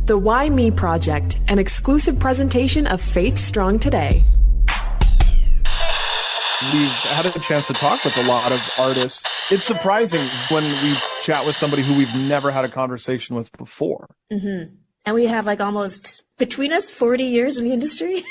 The Why Me Project, an exclusive presentation of Faith Strong Today. We've had a chance to talk with a lot of artists. It's surprising when we chat with somebody who we've never had a conversation with before. Mm-hmm. And we have like almost between us 40 years in the industry.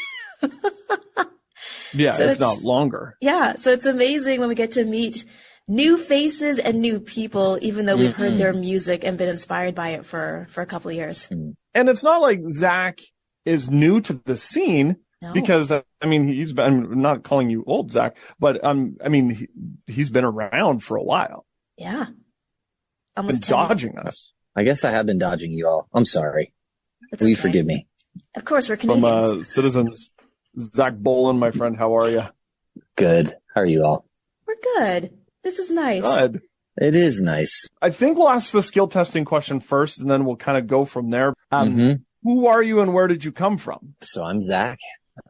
Yeah, so if not longer. Yeah, so it's amazing when we get to meet new faces and new people, even though we've heard their music and been inspired by it for a couple of years. And it's not like Zach is new to the scene. No. Because, I mean, I'm not calling you old, Zach, but, I mean, he's been around for a while. Yeah. Almost been dodging us. I guess I have been dodging you all. I'm sorry. Will you forgive me? Of course, we're Canadian. From, Citizens, Zach Bolen, my friend, how are you? Good. How are you all? We're good. This is nice. Good. It is nice. I think we'll ask the skill testing question first, and then we'll kind of go from there. Who are you and where did you come from? So I'm Zach.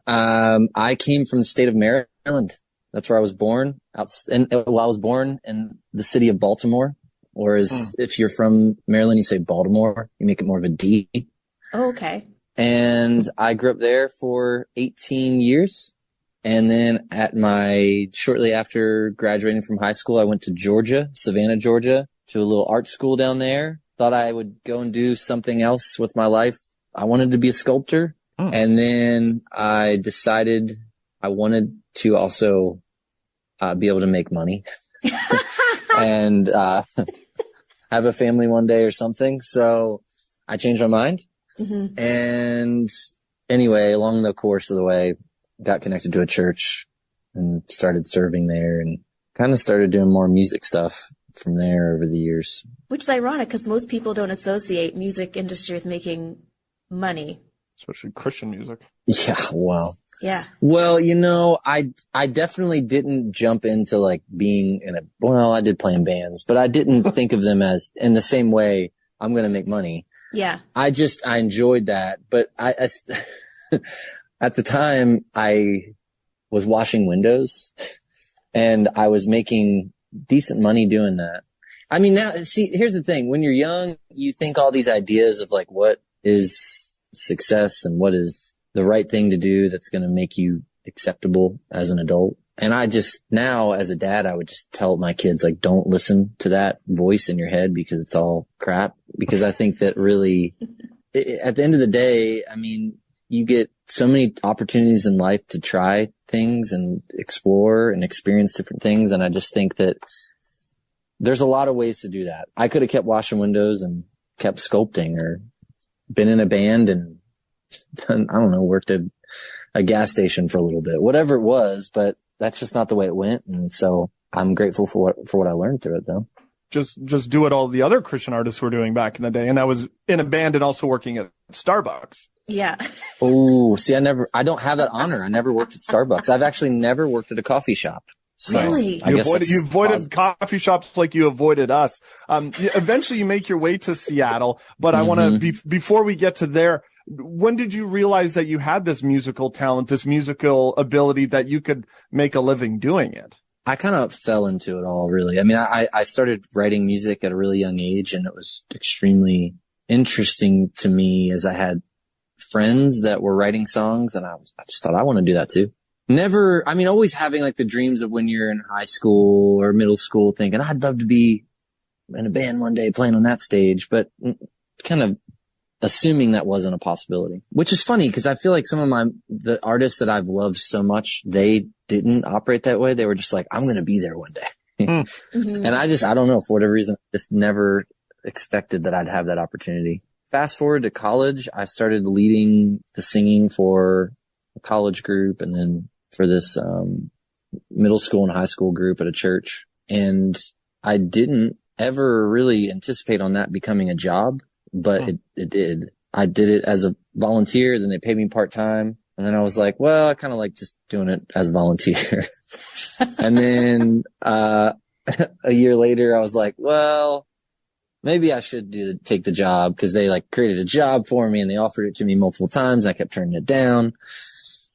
I came from the state of Maryland. That's where I was born. I was born in the city of Baltimore. Whereas if you're from Maryland, you say Baltimore. You make it more of a D. Oh, okay. And I grew up there for 18 years. And then shortly after graduating from high school, I went to Georgia, Savannah, Georgia, to a little art school down there. Thought I would go and do something else with my life. I wanted to be a sculptor. And then I decided I wanted to also be able to make money and have a family one day or something. So I changed my mind. Mm-hmm. And anyway, along the course of the way, got connected to a church and started serving there and kind of started doing more music stuff from there over the years. Which is ironic because most people don't associate music industry with making money. Especially Christian music. Yeah, well. Yeah. Well, I definitely didn't jump into like being I did play in bands, but I didn't think of them as in the same way I'm going to make money. Yeah. I enjoyed that. But I at the time I was washing windows and I was making decent money doing that. I mean, now, see, here's the thing. When you're young, you think all these ideas of like what is success and what is the right thing to do that's going to make you acceptable as an adult. And I just now as a dad, I would just tell my kids, like, don't listen to that voice in your head because it's all crap. Because I think that really at the end of the day, I mean, you get so many opportunities in life to try things and explore and experience different things. And I just think that there's a lot of ways to do that. I could have kept washing windows and kept sculpting or been in a band and done, I don't know, worked at a gas station for a little bit, whatever it was, but that's just not the way it went. And so I'm grateful for what I learned through it though. Just do what all the other Christian artists were doing back in the day. And I was in a band and also working at Starbucks. Yeah. Oh, see, I don't have that honor. I never worked at Starbucks. I've actually never worked at a coffee shop. So really? You avoided coffee shops like you avoided us. Eventually you make your way to Seattle, but I want to, before we get to there, when did you realize that you had this musical talent, this musical ability that you could make a living doing it? I kind of fell into it all, really. I mean, I started writing music at a really young age, and it was extremely interesting to me as I had friends that were writing songs, and I just thought I want to do that too. Always having like the dreams of when you're in high school or middle school thinking I'd love to be in a band one day playing on that stage, but kind of assuming that wasn't a possibility, which is funny because I feel like some of the artists that I've loved so much, they didn't operate that way. They were just like, I'm going to be there one day. Mm-hmm. And I don't know, for whatever reason, just never expected that I'd have that opportunity. Fast forward to college, I started leading the singing for a college group and then for this middle school and high school group at a church. And I didn't ever really anticipate on that becoming a job, but it did. I did it as a volunteer, then they paid me part-time. And then I was like, well, I kind of like just doing it as a volunteer. And then a year later, I was like, well, maybe I should take the job, because they like created a job for me and they offered it to me multiple times. I kept turning it down.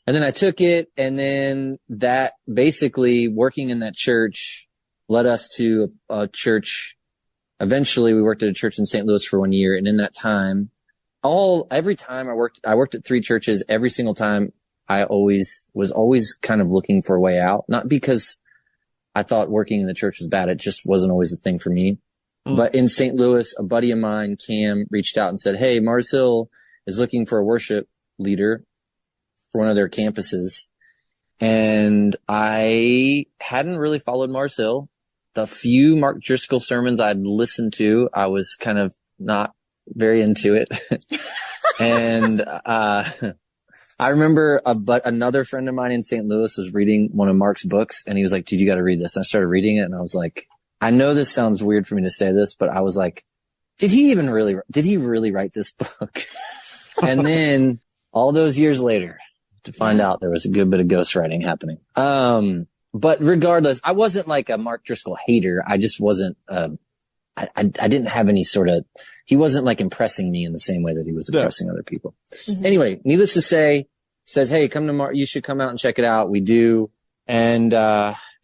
And then I took it, and then that basically working in that church led us to a church. Eventually we worked at a church in St. Louis for 1 year. And in that time, every time I worked at 3 churches. Every single time I was always kind of looking for a way out. Not because I thought working in the church was bad. It just wasn't always a thing for me. But in St. Louis, a buddy of mine, Cam, reached out and said, "Hey, Mars Hill is looking for a worship leader for one of their campuses." And I hadn't really followed Mars Hill. The few Mark Driscoll sermons I'd listened to, I was kind of not very into it. And I remember another friend of mine in St. Louis was reading one of Mark's books, and he was like, "Dude, you got to read this." And I started reading it, and I was like, I know this sounds weird for me to say this, but I was like, did he really write this book? And then all those years later to find out there was a good bit of ghostwriting happening. But regardless, I wasn't like a Mark Driscoll hater. I just wasn't, I didn't have any sort of, he wasn't like impressing me in the same way that he was impressing other people. Mm-hmm. Anyway, needless to say, says, "Hey, come to Mark, you should come out and check it out." We do. And,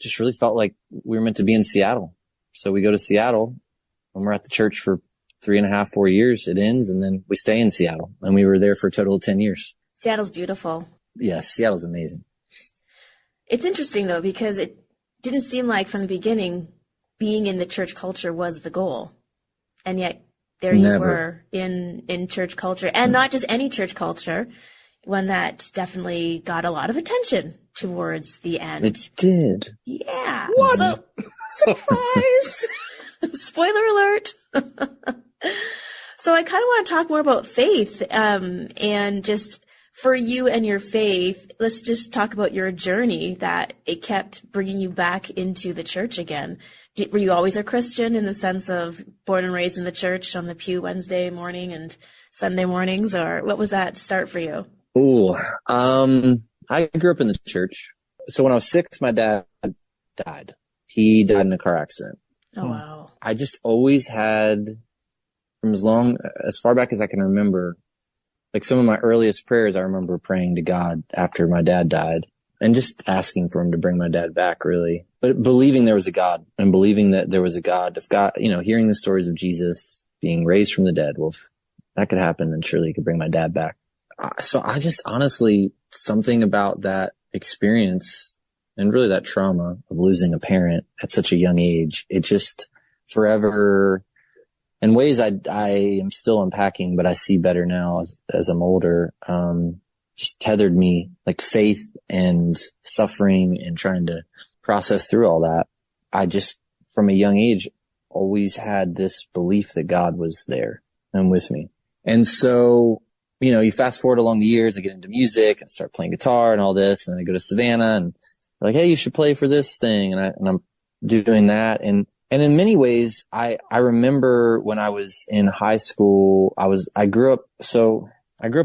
just really felt like we were meant to be in Seattle. So we go to Seattle, and we're at the church for 3.5, 4 years. It ends, and then we stay in Seattle, and we were there for a total of 10 years. Seattle's beautiful. Yes, Seattle's amazing. It's interesting though, because it didn't seem like from the beginning being in the church culture was the goal. And yet there you were in church culture, and not just any church culture, one that definitely got a lot of attention towards the end. It did. Yeah. What? So, surprise! Spoiler alert. So I kind of want to talk more about faith, and just for you and your faith, let's just talk about your journey that it kept bringing you back into the church again. Were you always a Christian in the sense of born and raised in the church on the pew Wednesday morning and Sunday mornings, or what was that start for you? Oh, I grew up in the church. So when I was 6, my dad died. He died in a car accident. Oh, wow. I just always had, from as far back as I can remember, like some of my earliest prayers, I remember praying to God after my dad died and just asking for him to bring my dad back, really. But believing there was a God, and believing that there was a God. If God, hearing the stories of Jesus being raised from the dead, well, if that could happen, then surely he could bring my dad back. So I just honestly, something about that experience and really that trauma of losing a parent at such a young age, it just forever, in ways I am still unpacking, but I see better now as I'm older, just tethered me, like faith and suffering and trying to process through all that. I just, from a young age, always had this belief that God was there and with me. And so, you fast forward along the years, I get into music and start playing guitar and all this. And then I go to Savannah and they're like, "Hey, you should play for this thing." And I'm doing that. And in many ways, I remember when I was in high school, I grew up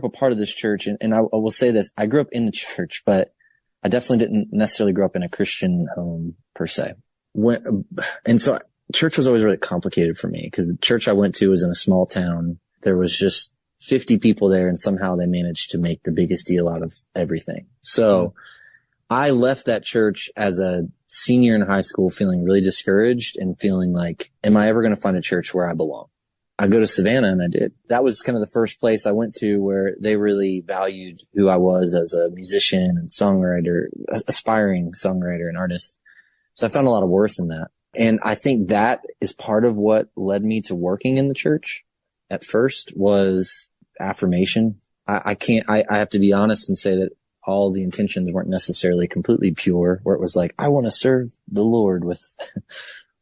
a part of this church. And I will say this, I grew up in the church, but I definitely didn't necessarily grow up in a Christian home per se. And so church was always really complicated for me because the church I went to was in a small town. There was just 50 people there, and somehow they managed to make the biggest deal out of everything. So I left that church as a senior in high school feeling really discouraged and feeling like, am I ever going to find a church where I belong? I go to Savannah, and I did. That was kind of the first place I went to where they really valued who I was as a musician and songwriter, aspiring songwriter and artist. So I found a lot of worth in that. And I think that is part of what led me to working in the church at first was affirmation. I have to be honest and say that all the intentions weren't necessarily completely pure, where it was like, I want to serve the Lord with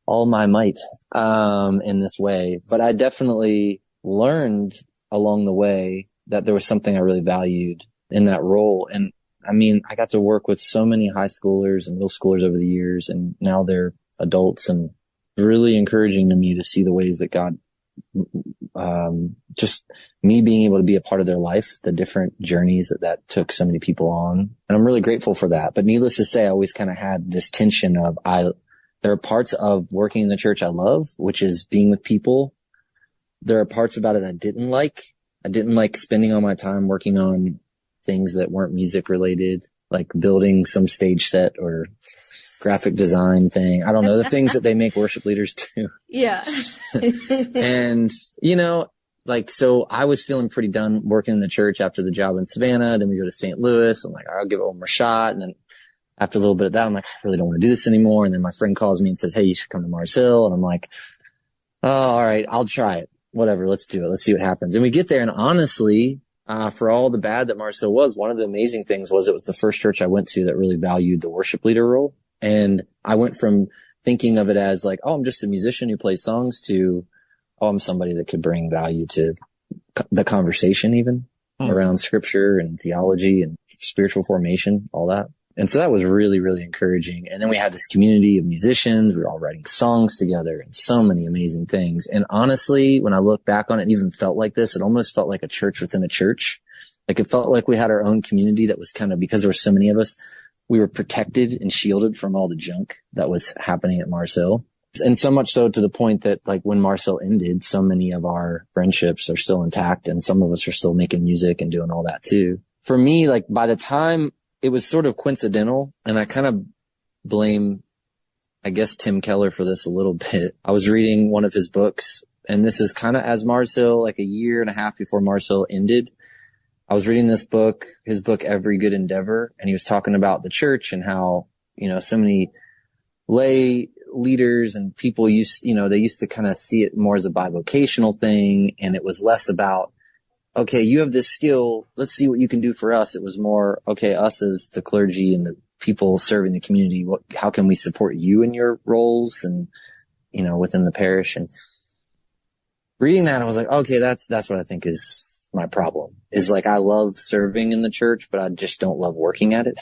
all my might, in this way. But I definitely learned along the way that there was something I really valued in that role. And I mean, I got to work with so many high schoolers and middle schoolers over the years, and now they're adults, and really encouraging to me to see the ways that God, just me being able to be a part of their life, the different journeys that took so many people on. And I'm really grateful for that. But needless to say, I always kind of had this tension of there are parts of working in the church I love, which is being with people. There are parts about it I didn't like. I didn't like spending all my time working on things that weren't music related, like building some stage set or graphic design thing. I don't know, the things that they make worship leaders do. Yeah. And, so I was feeling pretty done working in the church after the job in Savannah. Then we go to St. Louis. I'm like, I'll give it one more shot. And then after a little bit of that, I'm like, I really don't want to do this anymore. And then my friend calls me and says, hey, you should come to Mars Hill. And I'm like, oh, all right, I'll try it. Whatever. Let's do it. Let's see what happens. And we get there. And honestly, for all the bad that Mars Hill was, one of the amazing things was it was the first church I went to that really valued the worship leader role. And I went from thinking of it as like, oh, I'm just a musician who plays songs to, oh, I'm somebody that could bring value to the conversation even around scripture and theology and spiritual formation, all that. And so that was really, really encouraging. And then we had this community of musicians. We were all writing songs together and so many amazing things. And honestly, when I look back on it, it even felt like this. It almost felt like a church within a church. Like it felt like we had our own community that was kind of, because there were so many of us, we were protected and shielded from all the junk that was happening at Mars Hill. And so much so to the point that like when Mars Hill ended, so many of our friendships are still intact and some of us are still making music and doing all that too. For me, like by the time it was sort of coincidental, and I kind of blame, I guess, Tim Keller for this a little bit. I was reading one of his books, and this is kind of as Mars Hill, like a year and a half before Mars Hill ended. I was reading this book, his book, Every Good Endeavor, and he was talking about the church and how, so many lay leaders and people they used to kind of see it more as a bivocational thing. And it was less about, okay, you have this skill. Let's see what you can do for us. It was more, okay, us as the clergy and the people serving the community, how can we support you in your roles and, within the parish? And reading that, I was like, okay, that's what I think is my problem, is like, I love serving in the church, but I just don't love working at it.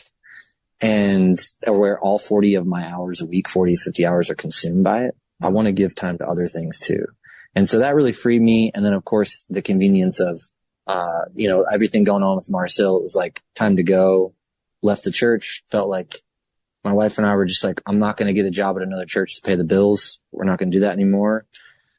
And where all 40 of my hours a week, 40, 50 hours are consumed by it. I want to give time to other things too. And so that really freed me. And then of course the convenience of, everything going on with Mars Hill, it was like time to go, left the church, felt like my wife and I were just like, I'm not going to get a job at another church to pay the bills. We're not going to do that anymore.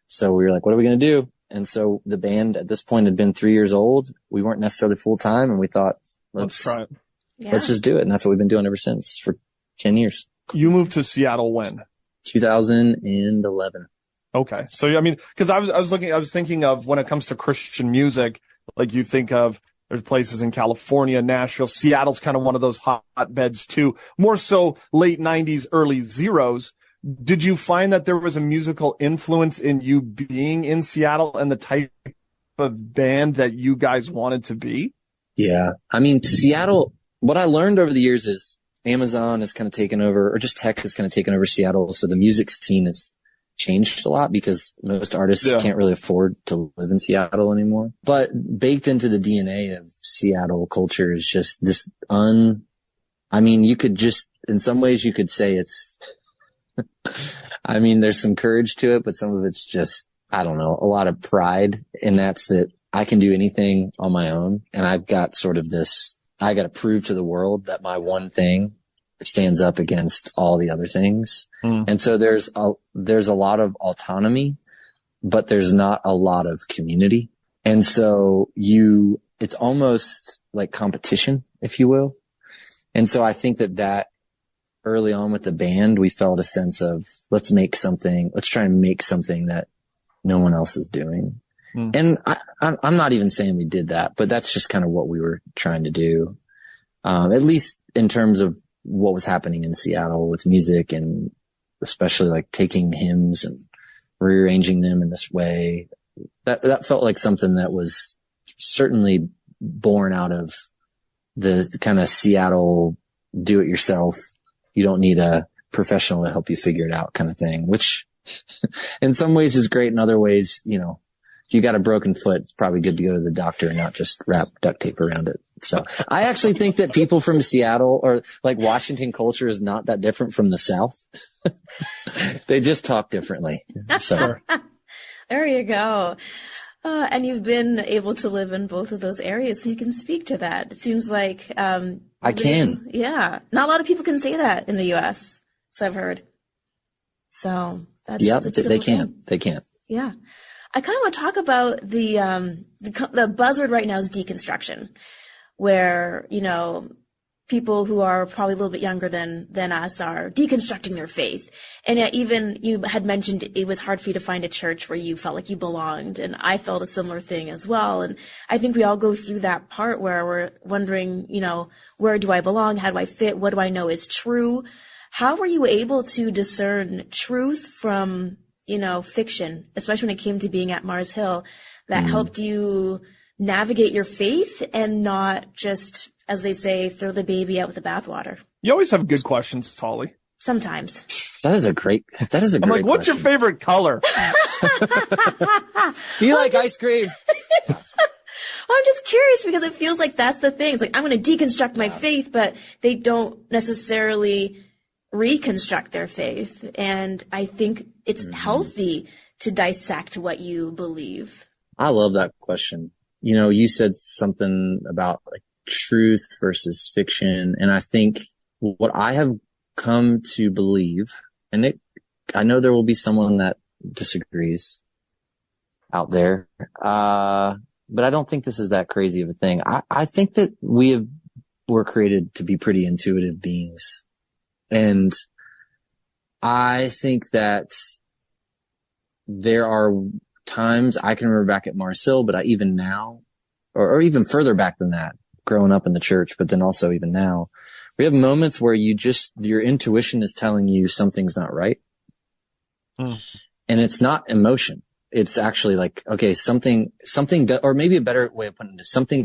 So we were like, what are we going to do? And so the band at this point had been 3 years old. We weren't necessarily full time. And we thought, let's try it. Yeah. Let's just do it. And that's what we've been doing ever since for 10 years. You moved to Seattle when? 2011. Okay. So, I mean, cause I was thinking of when it comes to Christian music, like you think of, there's places in California, Nashville, Seattle's kind of one of those hotbeds too, more so late 90s, early zeros. Did you find that there was a musical influence in you being in Seattle and the type of band that you guys wanted to be? Yeah. I mean, Seattle, what I learned over the years is Amazon has kind of taken over, or just tech has kind of taken over Seattle. So the music scene has changed a lot because most artists can't really afford to live in Seattle anymore. But baked into the DNA of Seattle culture is just this you could just, in some ways you could say it's, there's some courage to it, but some of it's just, I don't know, a lot of pride. And that's that I can do anything on my own. And I've got sort of this, I got to prove to the world that my one thing stands up against all the other things. And so there's a lot of autonomy, but there's not a lot of community. And so it's almost like competition, if you will. And so I think that early on with the band, we felt a sense of, let's try and make something that no one else is doing. And I'm not even saying we did that, but that's just kind of what we were trying to do. At least in terms of what was happening in Seattle with music, and especially like taking hymns and rearranging them in this way. That felt like something that was certainly born out of the kind of Seattle do it yourself. You don't need a professional to help you figure it out kind of thing, which in some ways is great. In other ways, if you got a broken foot, it's probably good to go to the doctor and not just wrap duct tape around it. So I actually think that people from Seattle, or like Washington culture, is not that different from the South. They just talk differently. So there you go. And you've been able to live in both of those areas, so you can speak to that. It seems like I can. Yeah, not a lot of people can say that in the U.S. So I've heard. So that's they can't. They can't. Yeah, I kind of want to talk about the buzzword right now is deconstruction, where people who are probably a little bit younger than us are deconstructing their faith. And even you had mentioned it was hard for you to find a church where you felt like you belonged. And I felt a similar thing as well. And I think we all go through that part where we're wondering, where do I belong? How do I fit? What do I know is true? How were you able to discern truth from, fiction, especially when it came to being at Mars Hill, that helped you navigate your faith and not just, as they say, throw the baby out with the bathwater? You always have good questions, Hollie. Sometimes. That is a great I'm like, what's question. your favorite color? Do you like ice cream? I'm just curious because it feels like that's the thing. It's like, I'm going to deconstruct my faith, but they don't necessarily reconstruct their faith. And I think it's healthy to dissect what you believe. I love that question. You said something about like truth versus fiction. And I think what I have come to believe, and I know there will be someone that disagrees out there. But I don't think this is that crazy of a thing. I think that we're created to be pretty intuitive beings. And I think that there are times I can remember back at Mars Hill, but even now, or even further back than that, growing up in the church, but then also even now, we have moments where your intuition is telling you something's not right. And it's not emotion. It's actually like, okay, something, or maybe a better way of putting it is something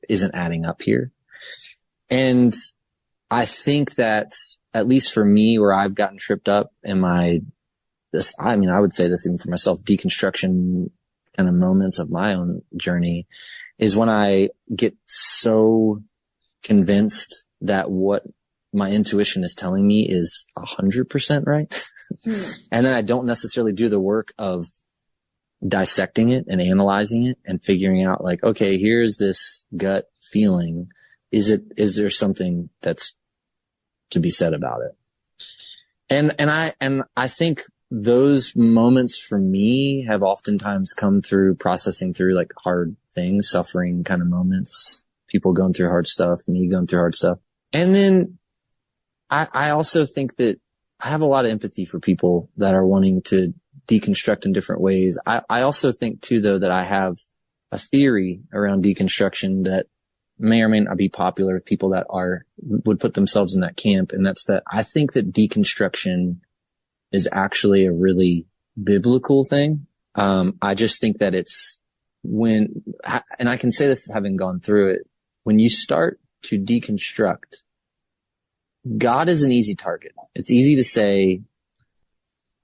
isn't adding up here. And I think that, at least for me, where I've gotten tripped up in I would say this even for myself, deconstruction kind of moments of my own journey is when I get so convinced that what my intuition is telling me is 100% right. And then I don't necessarily do the work of dissecting it and analyzing it and figuring out like, okay, here's this gut feeling. Is there something that's to be said about it? And I think those moments for me have oftentimes come through processing through like hard things, suffering kind of moments, people going through hard stuff, me going through hard stuff. And then I also think that I have a lot of empathy for people that are wanting to deconstruct in different ways. I also think too, though, that I have a theory around deconstruction that may or may not be popular with people that would put themselves in that camp. And that's that I think that deconstruction is actually a really biblical thing. I just think that it's and I can say this having gone through it, when you start to deconstruct, God is an easy target. It's easy to say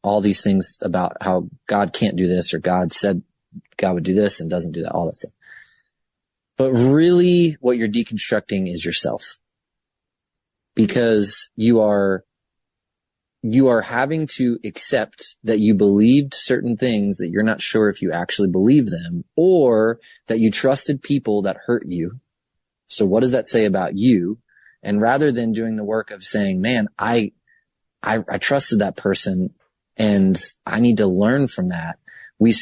all these things about how God can't do this, or God said God would do this and doesn't do that, all that stuff. But really what you're deconstructing is yourself, because you are having to accept that you believed certain things that you're not sure if you actually believe them, or that you trusted people that hurt you. So what does that say about you? And rather than doing the work of saying, man, I trusted that person and I need to learn from that, we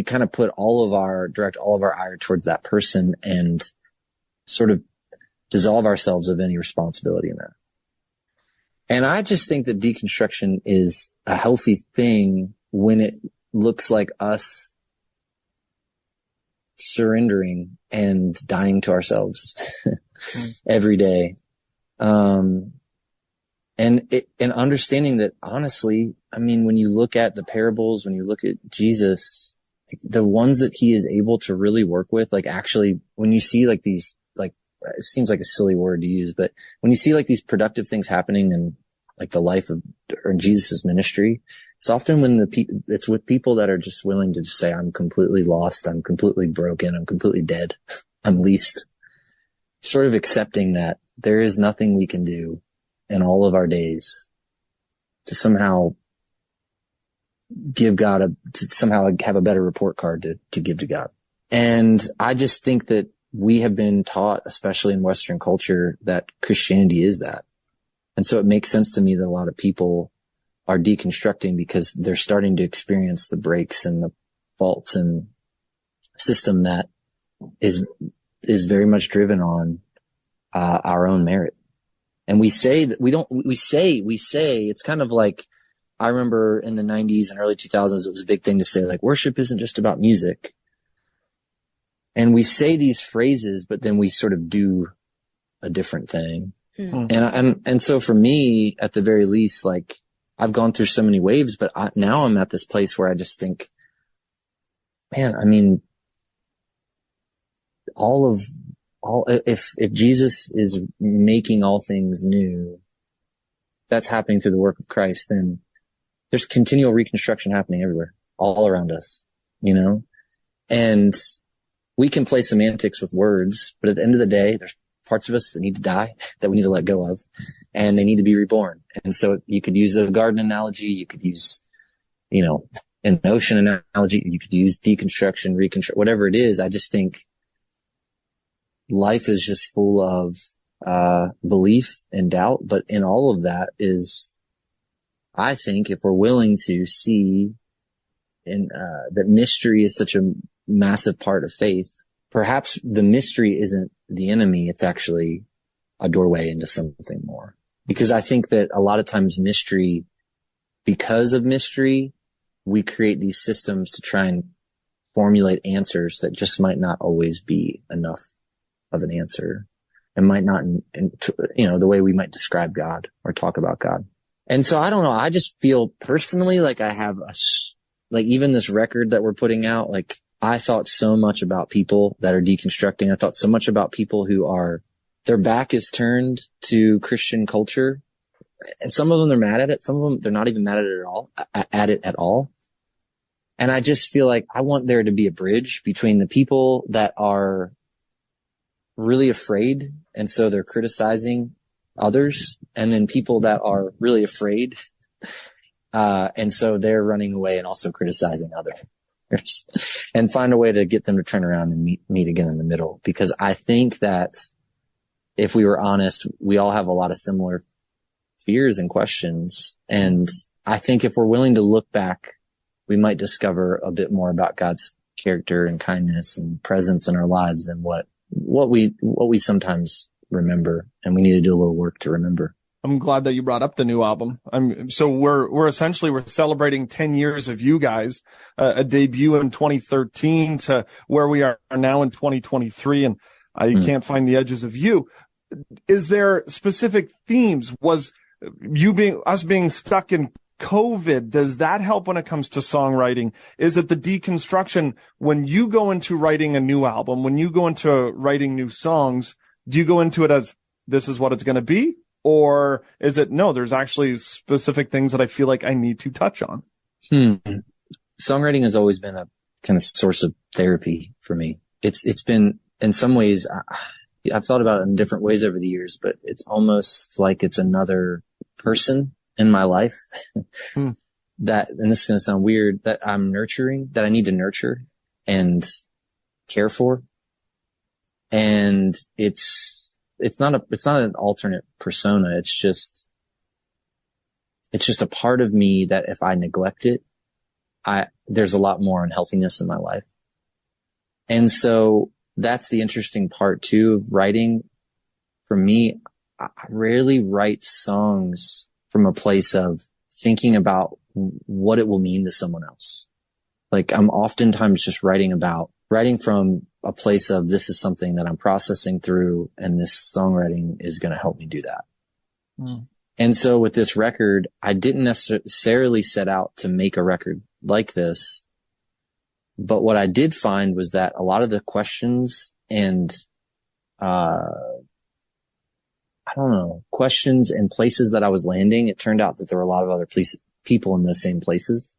kind of direct all of our ire towards that person and sort of dissolve ourselves of any responsibility in that. And I just think that deconstruction is a healthy thing when it looks like us surrendering and dying to ourselves every day. And understanding that, honestly, I mean, when you look at the parables, when you look at Jesus, the ones that he is able to really work with, like actually when you see like these, like, it seems like a silly word to use, but when you see like these productive things happening in like the life of or in Jesus's ministry, it's often when it's with people that are just willing to just say, I'm completely lost. I'm completely broken. I'm completely dead. I'm least, sort of accepting that there is nothing we can do in all of our days to somehow give God to somehow have a better report card to give to God. And I just think that we have been taught, especially in Western culture, that Christianity is that. And so it makes sense to me that a lot of people are deconstructing because they're starting to experience the breaks and the faults and system that is very much driven on our own merit. And we say that we say it's kind of like, I remember in the 90s and early 2000s, it was a big thing to say, like, worship isn't just about music. And we say these phrases, but then we sort of do a different thing. And so for me, at the very least, like, I've gone through so many waves, but now I'm at this place where I just think, man, I mean, if Jesus is making all things new, that's happening through the work of Christ, then there's continual reconstruction happening everywhere, all around us, you know? And we can play semantics with words, but at the end of the day, there's parts of us that need to die, that we need to let go of, and they need to be reborn. And so you could use a garden analogy, you could use, you know, an ocean analogy, you could use deconstruction, reconstruct, whatever it is. I just think life is just full of belief and doubt, but in all of that is, I think, if we're willing to see that mystery is such a massive part of faith, perhaps the mystery isn't the enemy, it's actually a doorway into something more. Because I think that a lot of times because of mystery, we create these systems to try and formulate answers that just might not always be enough of an answer, and might not, you know, the way we might describe God or talk about God. And so I don't know. I just feel personally like I have like even this record that we're putting out, like I thought so much about people that are deconstructing. I thought so much about people who their back is turned to Christian culture. And some of them, they're mad at it. Some of them, they're not even mad at it at all. And I just feel like I want there to be a bridge between the people that are really afraid, and so they're criticizing others, and then people that are really afraid, and so they're running away and also criticizing others, and find a way to get them to turn around and meet again in the middle. Because I think that if we were honest, we all have a lot of similar fears and questions, and I think if we're willing to look back, we might discover a bit more about God's character and kindness and presence in our lives than what we sometimes remember, and we need to do a little work to remember. I'm glad that you brought up the new album. So we're celebrating 10 years of you guys, a debut in 2013 to where we are now in 2023. And I can't find the edges of you. Is there specific themes? Was us being stuck in COVID, does that help when it comes to songwriting? Is it the deconstruction when you go into writing a new album, when you go into writing new songs, do you go into it as this is what it's going to be? Or is it, no, there's actually specific things that I feel like I need to touch on? Songwriting has always been a kind of source of therapy for me. It's been, in some ways, I've thought about it in different ways over the years, but it's almost like it's another person in my life that, and this is going to sound weird, that I'm nurturing, that I need to nurture and care for. And it's not an alternate persona. It's just a part of me that if I neglect it, there's a lot more unhealthiness in my life. And so that's the interesting part too of writing. For me, I rarely write songs from a place of thinking about what it will mean to someone else. Like I'm oftentimes just writing from a place of this is something that I'm processing through, and this songwriting is going to help me do that. And so with this record, I didn't necessarily set out to make a record like this, but what I did find was that a lot of the questions and, questions and places that I was landing, it turned out that there were a lot of other people in those same places.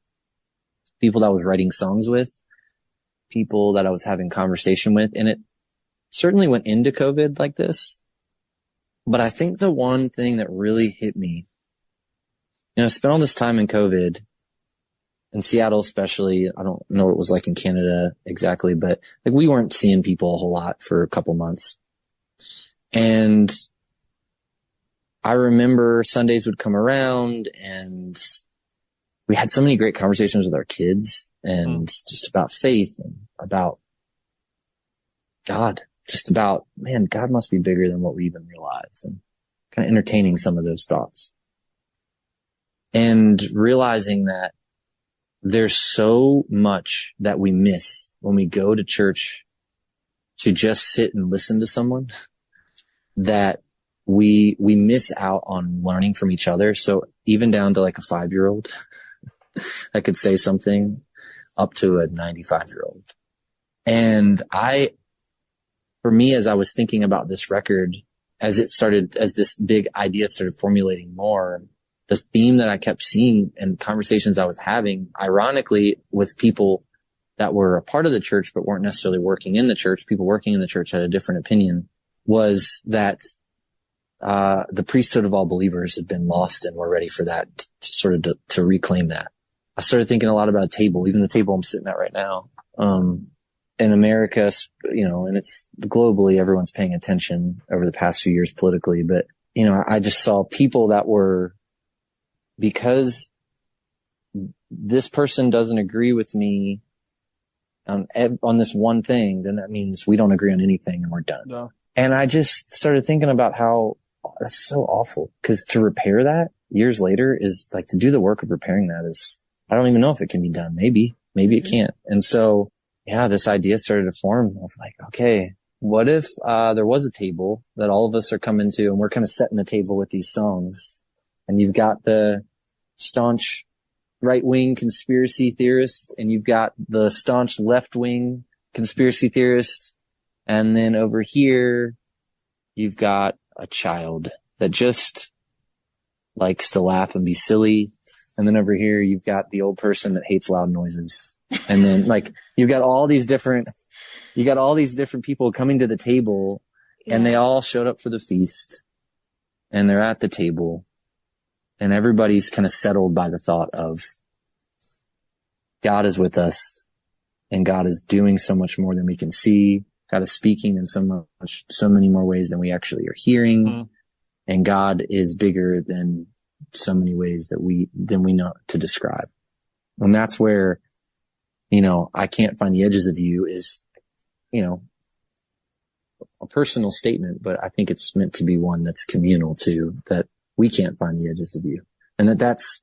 People that I was writing songs with, people that I was having conversation with. And it certainly went into COVID like this. But I think the one thing that really hit me, I spent all this time in COVID, in Seattle especially. I don't know what it was like in Canada exactly, but like we weren't seeing people a whole lot for a couple months. And I remember Sundays would come around and we had so many great conversations with our kids and just about faith and about God, just about, man, God must be bigger than what we even realize, and kind of entertaining some of those thoughts. And realizing that there's so much that we miss when we go to church to just sit and listen to someone, that we miss out on learning from each other. So even down to like a 5-year-old that could say something up to a 95-year-old. And for me, as I was thinking about this record, as this big idea started formulating more, the theme that I kept seeing and conversations I was having, ironically, with people that were a part of the church but weren't necessarily working in the church, people working in the church had a different opinion, was that the priesthood of all believers had been lost, and we're ready for that to reclaim that. I started thinking a lot about a table, even the table I'm sitting at right now. In America, and it's globally, everyone's paying attention over the past few years politically, but, I just saw people that were, because this person doesn't agree with me on this one thing, then that means we don't agree on anything and we're done. No. And I just started thinking about how that's so awful, because to repair that years later is like, to do the work of repairing that is, I don't even know if it can be done. Maybe it can't. And so, yeah, this idea started to form of like, okay, what if there was a table that all of us are coming to, and we're kind of setting the table with these songs, and you've got the staunch right-wing conspiracy theorists, and you've got the staunch left-wing conspiracy theorists, and then over here you've got a child that just likes to laugh and be silly, and then over here you've got the old person that hates loud noises. And then like you've got all these different people coming to the table, and they all showed up for the feast, and they're at the table, and everybody's kind of settled by the thought of God is with us, and God is doing so much more than we can see. God is speaking in so many more ways than we actually are hearing. Mm-hmm. And God is bigger than so many ways than we know to describe. And that's where, I can't find the edges of you is, a personal statement, but I think it's meant to be one that's communal too, that we can't find the edges of you. And that's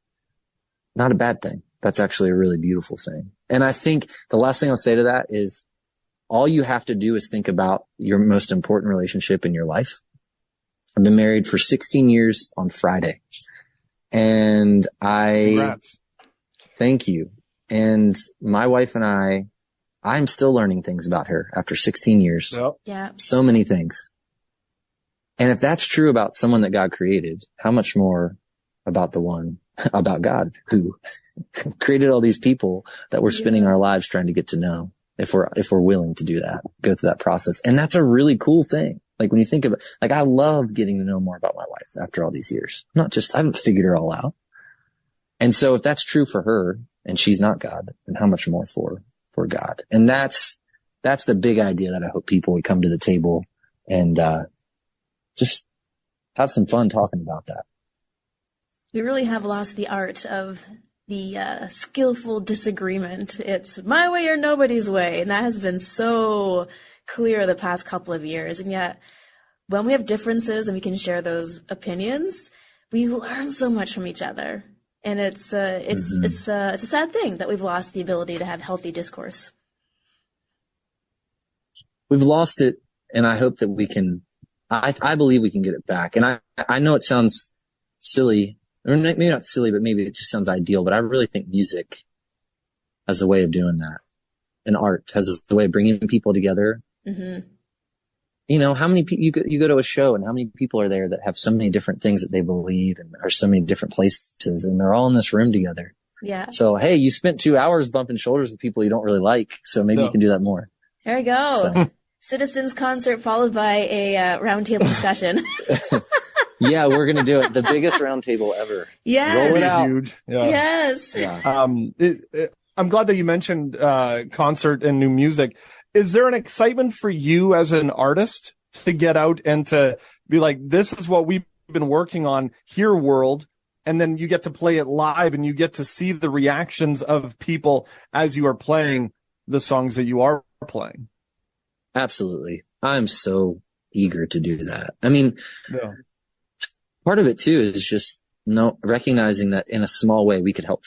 not a bad thing. That's actually a really beautiful thing. And I think the last thing I'll say to that is all you have to do is think about your most important relationship in your life. I've been married for 16 years on Friday, and Congrats. Thank you. And my wife and I'm still learning things about her after 16 years. Yep. Yeah. So many things. And if that's true about someone that God created, how much more about about God, who created all these people that we're spending our lives trying to get to know, if we're willing to do that, go through that process. And that's a really cool thing. Like when you think of it, like I love getting to know more about my wife after all these years. I haven't figured her all out. And so if that's true for her and she's not God, then how much more for God? And that's the big idea that I hope people would come to the table and, just have some fun talking about that. We really have lost the art of the skillful disagreement. It's my way or nobody's way. And that has been so clear the past couple of years. And yet when we have differences and we can share those opinions, we learn so much from each other. And it's a sad thing that we've lost the ability to have healthy discourse. We've lost it. And I hope that we can, I believe we can get it back. And I know it sounds silly, or maybe not silly, but maybe it just sounds ideal. But I really think music has a way of doing that. And art has a way of bringing people together. Mm-hmm. How many people you go to a show, and how many people are there that have so many different things that they believe and are so many different places, and they're all in this room together. Yeah. So, hey, you spent 2 hours bumping shoulders with people you don't really like. So maybe you can do that more. There we go. So. Citizens concert followed by a roundtable discussion. Yeah, we're going to do it. The biggest roundtable ever. Yes. Roll it out. Huge. Yeah. Yes. Yeah. I'm glad that you mentioned concert and new music. Is there an excitement for you as an artist to get out and to be like, this is what we've been working on here, world, and then you get to play it live and you get to see the reactions of people as you are playing the songs that you are playing? Absolutely. I'm so eager to do that. I mean, part of it too is just recognizing that in a small way we could help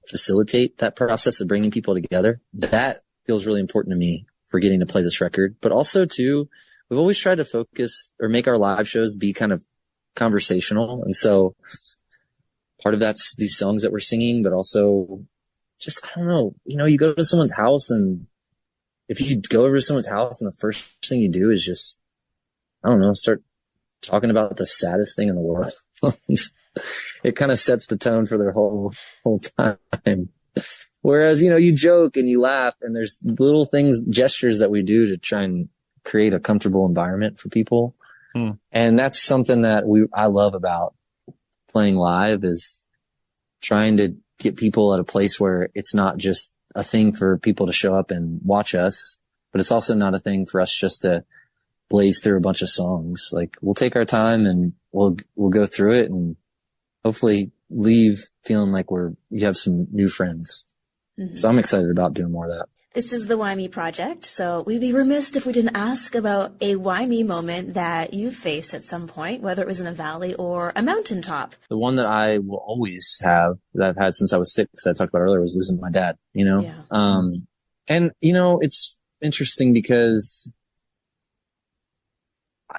facilitate that process of bringing people together. That feels really important to me for getting to play this record. But also too, we've always tried to focus or make our live shows be kind of conversational. And so part of that's these songs that we're singing, but also just, I don't know, you go to someone's house, and if you go over to someone's house and the first thing you do is just, I don't know, start talking about the saddest thing in the world, it kind of sets the tone for their whole time. Whereas, you joke and you laugh, and there's little things, gestures that we do to try and create a comfortable environment for people. And that's something that I love about playing live, is trying to get people at a place where it's not just a thing for people to show up and watch us, but it's also not a thing for us just to blaze through a bunch of songs. Like, we'll take our time and we'll go through it and hopefully leave feeling like you have some new friends. So I'm excited about doing more of that. This is the Why Me Project, so we'd be remiss if we didn't ask about a Why Me moment that you faced at some point, whether it was in a valley or a mountaintop. The one that I will always have, that I've had since I was 6, that I talked about earlier, was losing my dad, Yeah. And, it's interesting because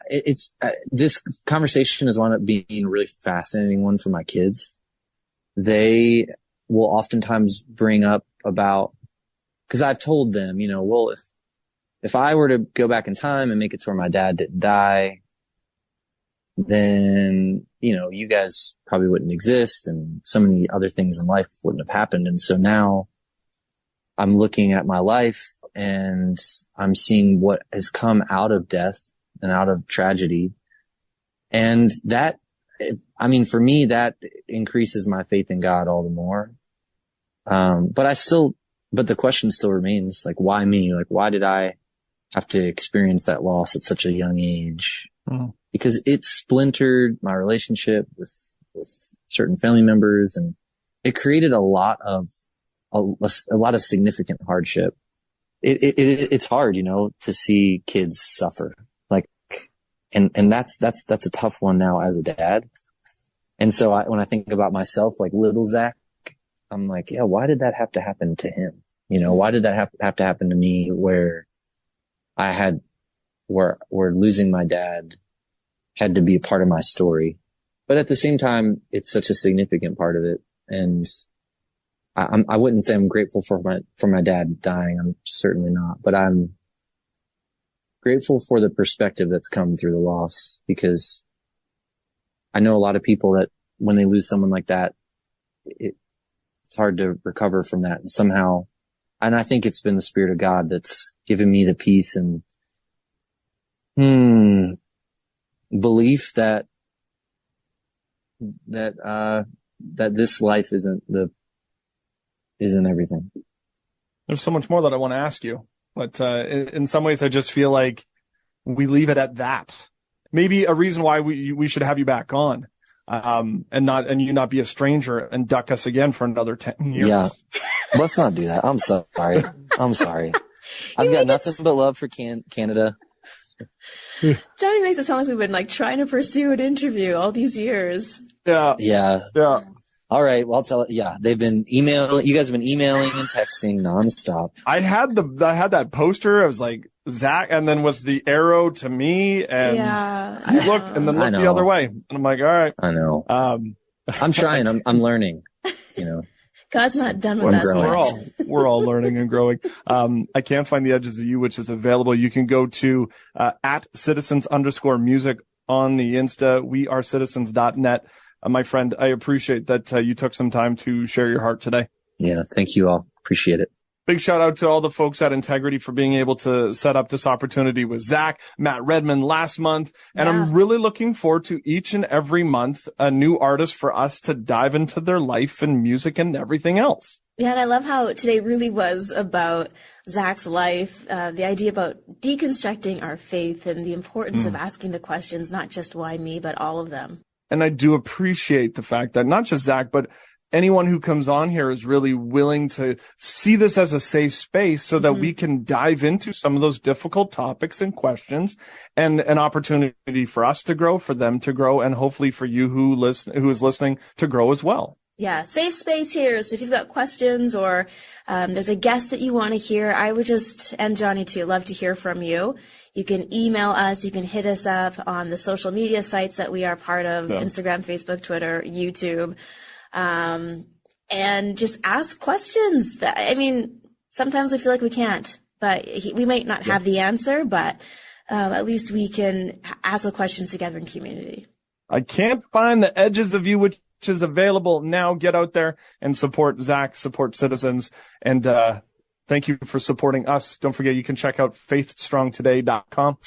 it's this conversation has wound up being a really fascinating one for my kids. They will oftentimes bring up about, because I've told them, well, if I were to go back in time and make it to where my dad didn't die, then, you guys probably wouldn't exist, and so many other things in life wouldn't have happened. And so now I'm looking at my life and I'm seeing what has come out of death and out of tragedy. And that, for me, that increases my faith in God all the more. But the question still remains, like, why me? Like, why did I have to experience that loss at such a young age? Because it splintered my relationship with certain family members, and it created a lot of significant hardship. It's hard, to see kids suffer. Like, and that's a tough one now as a dad. And so when I think about myself, like little Zach, I'm like, yeah, why did that have to happen to him? Why did that have to happen to me, where losing my dad had to be a part of my story? But at the same time, it's such a significant part of it. And I wouldn't say I'm grateful for my dad dying. I'm certainly not, but I'm grateful for the perspective that's come through the loss, because I know a lot of people that when they lose someone like that, it's hard to recover from that. And I think it's been the Spirit of God that's given me the peace and belief that this life isn't everything. There's so much more that I want to ask you, but in some ways I just feel like we leave it at that. Maybe a reason why we should have you back on. And you not be a stranger and duck us again for another 10 years. Yeah. Let's not do that. I'm sorry. I've got nothing but love for Canada. Johnny makes it sound like we've been trying to pursue an interview all these years. Yeah. All right. Well, I'll tell it. Yeah. They've been emailing. You guys have been emailing and texting nonstop. I had that poster. I was like, Zach, and then with the arrow to me, and you looked and then looked the other way. And I'm like, all right. I know. I'm trying. I'm learning, God's not done with us yet. We're all learning and growing. I can't find the edges of you, which is available. You can go to at citizens_music on the Insta. wearecitizens.net. My friend, I appreciate that you took some time to share your heart today. Yeah, thank you all. Appreciate it. Big shout out to all the folks at Integrity for being able to set up this opportunity with Zach, Matt Redman last month. And I'm really looking forward to each and every month a new artist for us to dive into their life and music and everything else. Yeah, and I love how today really was about Zach's life, the idea about deconstructing our faith and the importance of asking the questions, not just why me, but all of them. And I do appreciate the fact that not just Zach, but anyone who comes on here is really willing to see this as a safe space so that we can dive into some of those difficult topics and questions, and an opportunity for us to grow, for them to grow, and hopefully for you who is listening to grow as well. Yeah, safe space here. So if you've got questions or there's a guest that you want to hear, I would just, and Johnny too, love to hear from you. You can email us. You can hit us up on the social media sites that we are part of, Instagram, Facebook, Twitter, YouTube. And just ask questions. Sometimes we feel like we can't, but we might not have the answer, but at least we can ask the questions together in community. I can't find the edges of you, which is available now. Get out there and support Zach, support citizens, and thank you for supporting us. Don't forget, you can check out faithstrongtoday.com.